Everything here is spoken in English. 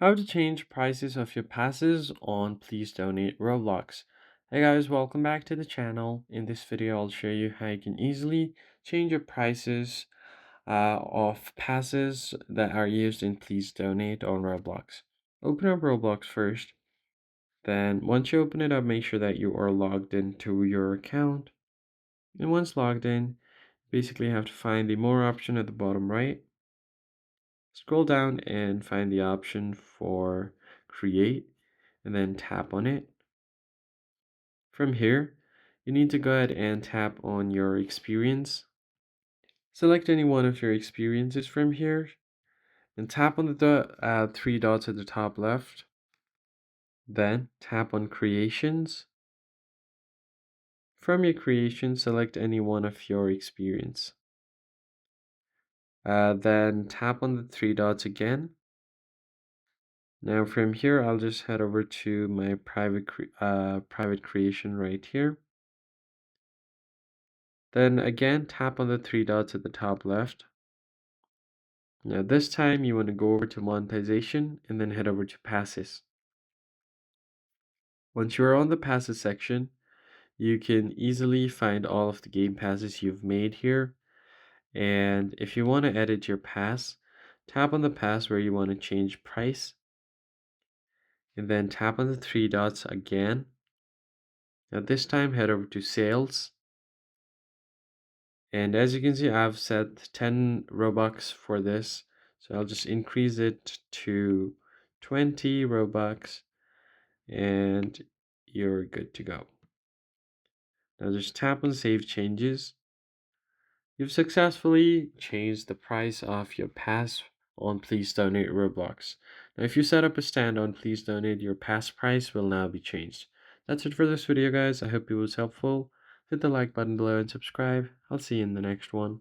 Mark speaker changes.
Speaker 1: How to change prices of your passes on Please Donate Roblox. Hey guys, welcome back to the channel. In this video, I'll show you how you can easily change your prices of passes that are used in Please Donate on Roblox. Open up Roblox first. Then once you open it up, make sure that you are logged into your account. And once logged in, basically you have to find the More option at the bottom right. Scroll down and find the option for Create and then tap on it. From here, you need to go ahead and tap on your experience. Select any one of your experiences from here and tap on the three dots at the top left. Then tap on Creations. From your creation, select any one of your experience. Then tap on the three dots again. Now from here, I'll just head over to my private creation right here. Then again, tap on the three dots at the top left. Now this time you want to go over to monetization and then head over to passes. Once you're on the passes section, you can easily find all of the game passes you've made here. And if you want to edit your pass, tap on the pass where you want to change price. And then tap on the three dots again. Now this time head over to sales. And as you can see, I've set 10 Robux for this. So I'll just increase it to 20 Robux and you're good to go. Now just tap on Save Changes. You've successfully changed the price of your pass on Please Donate Roblox. Now if you set up a stand on Please Donate, your pass price will now be changed. That's it for this video, guys. I hope it was helpful. Hit the like button below and subscribe. I'll see you in the next one.